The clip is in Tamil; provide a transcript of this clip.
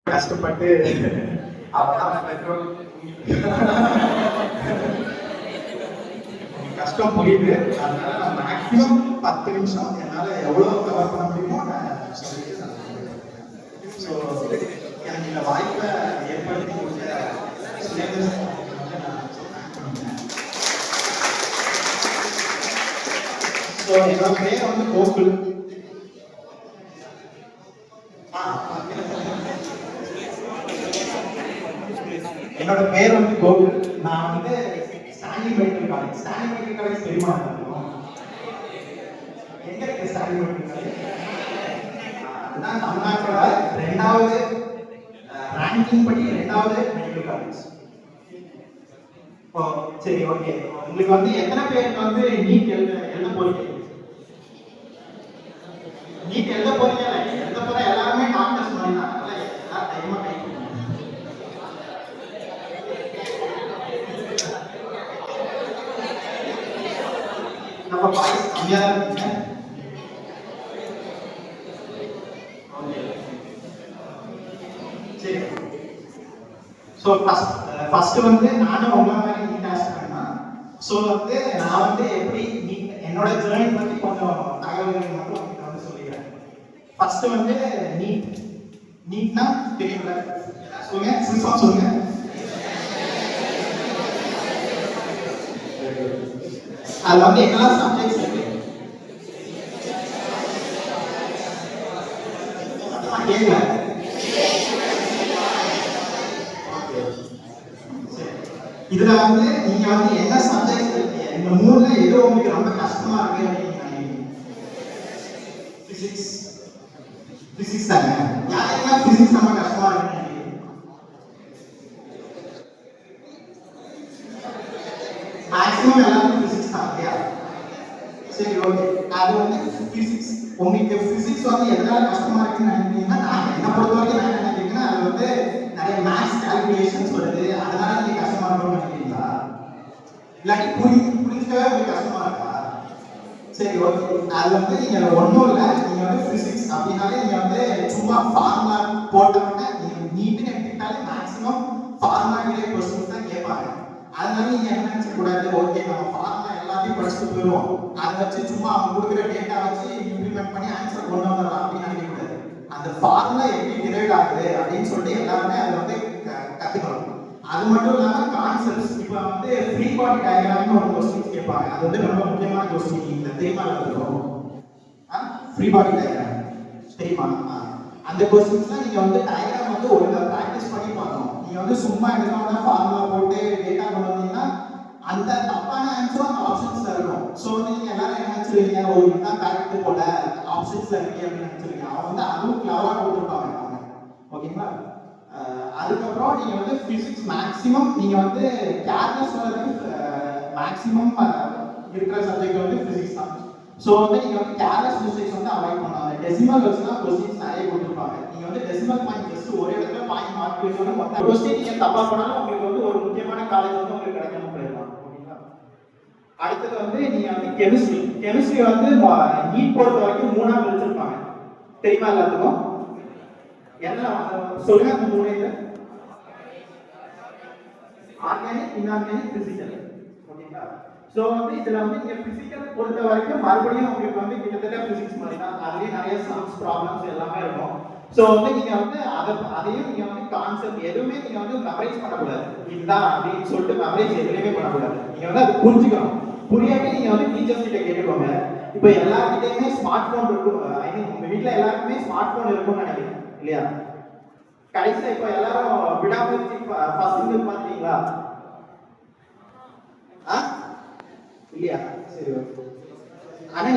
கஷ்டப்பட்டு கஷ்டம் புரியுது. அதனால நான் மேக்ஸிமம் 10 நிமிஷம் என்னால எவ்வளவு கவர் பண்ண முடியுமோ நான் சொல்லிட்டு ஸோ எனக்கு இந்த வாய்ப்பை ஏற்படுத்தி கொடுத்த ஸோ என்னோட பேர் வந்து கோகுல். என்னோட பேர் வந்து கோகுல். நான் வந்து ஸ்டான்லி மெடிக்கல் காலேஜ் தெரியுமா? எங்க இருக்கு ஸ்டான்லி மெடிக்கல் காலேஜ்? அதுதான் தமிழ்நாட்டோட 2வது ரேங்கிங் படி 2வது மெடிக்கல் காலேஜ். சரி, ஓகே. உங்களுக்கு வந்து எத்தனை பேருக்கு வந்து நீட் எழுத போறீங்க? நீட் எழுத போறீங்க எழுத போற எல்லாருமே டாக்டர்ஸ் மாதிரி தான். அதனால தைரியமா கை நம்ம வாய்ஸ் கம்மியா தான் இருக்குங்க. சரி, ஸோ ஃபர்ஸ்ட் வந்து நானும் உங்க மாதிரி நீட் ஆஸ் பண்ணேன். ஸோ வந்து நான் வந்து எப்படி என்னோட ஜேர்னி பத்தி கொஞ்சம் தகவல்கள் மட்டும் உங்களுக்கு வந்து சொல்லிக்கிறேன். ஃபர்ஸ்ட் வந்து நீட்னா தெரியல சொல்லுங்க, சிம்பிளா சொல்லுங்க. அது வந்து என்னெல்லாம் சப்ஜெக்ட்ஸ் இருக்கு கேட்கல. இதுல வந்து நீங்க வந்து என்ன சப்ஜெக்ட் இருக்கீங்க, இந்த 3ல எது உங்களுக்கு ரொம்ப கஷ்டமா இருக்கு அப்படின்னு பிசிக்ஸ் தானே? யாருக்கெல்லாம் பிசிக்ஸ் ரொம்ப கஷ்டமா இருக்கு? மேக்ஸிமம் எல்லாருக்கும் பிசிக்ஸ் தான் இல்லையா? சரி, ஓகே. அது வந்து பிசிக்ஸ் உங்களுக்கு பிசிக்ஸ் வந்து எதனால கஷ்டமா இருக்குன்னு நினைக்கிறீங்கன்னா, நான் என்ன பொறுத்த வரைக்கும் நான் நினைக்கிறேன்னா அது வந்து நிறைய மேத்ஸ் கால்குலேஷன்ஸ் வருது, அதனால நீங்க கஷ்டமா இருக்கும்னு நினைக்கிறீங்களா? இல்லாட்டி புரிஞ்சுக்கவே உங்களுக்கு கஷ்டமா இருக்கா? சரி, ஓகே. அது வந்து நீங்க ஒன்றும் இல்லை, நீங்க வந்து பிசிக்ஸ் அப்படின்னாலே நீங்க வந்து சும்மா ஃபார்முலா போட்டோம்னா நீட்டுன்னு எடுத்துக்கிட்டாலே மேக்ஸிமம் ஃபார்முலா கிட்டே கொஸ்டின்ஸ் தான் கேட்பாங்க. அதனால நீங்க என்ன நினைச்ச கூடாது, ஓகே நம்ம ஃபார்முலா எல்லாத்தையும் படிச்சுட்டு போயிடுவோம், அதை வச்சு சும்மா அவங்க கொடுக்குற டேட்டா வச்சு இம்ப்ளிமெண்ட் பண்ணி ஆன்சர் கொண்டு வந்துடலாம் அப்படின்னு நினைக்க கூடாது. அந்த ஃபார்முலா எப்படி டிரைவ் ஆகுது அப்படின்னு சொல்லிட்டு எல்லாருமே அதை வந்து கத்துக்கணும். அது மட்டும் இல்லாம கான்செப்ட்ஸ், இப்போ வந்து ஃப்ரீ பாடி டயக்ராம்னு ஒரு கொஸ்டின் கேட்பாங்க. அது வந்து ரொம்ப முக்கியமான கொஸ்டின். இந்த தெரியுமா? ஃப்ரீ பாடி டயக்ராம் தெரியுமா? அந்த கொஸ்டின்ஸ்லாம் நீங்க வந்து டயக்ராம் வந்து ஒழுங்கா பிராக்டிஸ் பண்ணி பார்க்கணும். நீங்க வந்து சும்மா எடுத்தோம்னா ஃபார்முலா போட்டு டேட்டா கொண்டு வந்தீங்கன்னா அந்த தப்பான ஆன்சரும் அந்த ஆப்ஷன்ஸ்ல இருக்கும். ஸோ வந்து நீங்க எல்லாரும் என்ன நினைச்சிருவீங்க, ஓ இதுதான் கரெக்ட் போல ஆப்ஷன்ஸ்ல இருக்கு அப்படின்னு நினைச்சிருவீங்க. அவங்க வந்து அதுவும் கிளவரா கொடுத்துருப்பாங்க அவங்க. ஓகேங்களா? அதுக்கப்புறம் நீங்க வந்து பிசிக்ஸ் மேக்ஸிமம் நீங்க வந்து கேர்லெஸ் மேக்ஸிமம் இருக்கிற சப்ஜெக்ட் வந்து பிசிக்ஸ் தான். ஸோ வந்து நீங்க வந்து கேர்லெஸ் மிஸ்டேக்ஸ் வந்து அவாய்ட் பண்ணாங்க. டெசிமல் வச்சுதான் கொஸ்டின்ஸ் நிறைய கொடுத்துருப்பாங்க. நீங்க வந்து டெசிமல் பாயிண்ட் ஜஸ்ட் ஒரு இடத்துல பாயிண்ட் மார்க் பண்ணணும். மொத்த கொஸ்டின் நீங்க தப்பா பண்ணாலும் உங்களுக்கு வந்து ஒரு முக்கியமான காலேஜ் வந்து உங்களுக்கு கிடைக்காம போயிடலாம். ஓகேங்களா? அடுத்தது வந்து நீங்க வந்து கெமிஸ்ட்ரி வந்து நீட் பொறுத்த வரைக்கும் 3ஆ பிரிச்சிருப்பாங்க. தெரியுமா எல்லாத்துக்கும்? என்ன சொல்லுங்க அந்த 3 இது? Organic, inorganic, physical. ஓகேங்களா? சோ வந்து இதுல வந்து நீங்க பிசிக்கல் பொறுத்த வரைக்கும் மறுபடியும் உங்களுக்கு வந்து கிட்டத்தட்ட பிசிக்ஸ் மாதிரி தான். அதுலயே நிறைய சம்ஸ் ப்ராப்ளம்ஸ் எல்லாமே இருக்கும். சோ வந்து நீங்க வந்து அதையும் நீங்க வந்து கான்செப்ட் எதுவுமே நீங்க வந்து மெமரைஸ் பண்ணக்கூடாது. இதுதான் அப்படின்னு சொல்லிட்டு மெமரைஸ் எதுவுமே பண்ணக்கூடாது. நீங்க வந்து அதை புரிஞ்சுக்கணும். புரியாம நீங்க வந்து டீச்சர்ஸ் கிட்ட கேட்டுக்கோங்க. இப்போ எல்லார்கிட்டயுமே ஸ்மார்ட் போன் இருக்கும். ஐ மீன் உங்க வீட்டுல எல்லாருக்குமே ஸ்மார்ட் போன் இருக்கும்னு நினைக்கிறேன் இல்லையா? கடைசியா இப்போ எல்லாரும் விடாமுயற்சி ஃபர்ஸ்ட் பாத்தீங்களா? இல்லையா? சரி, ஆனா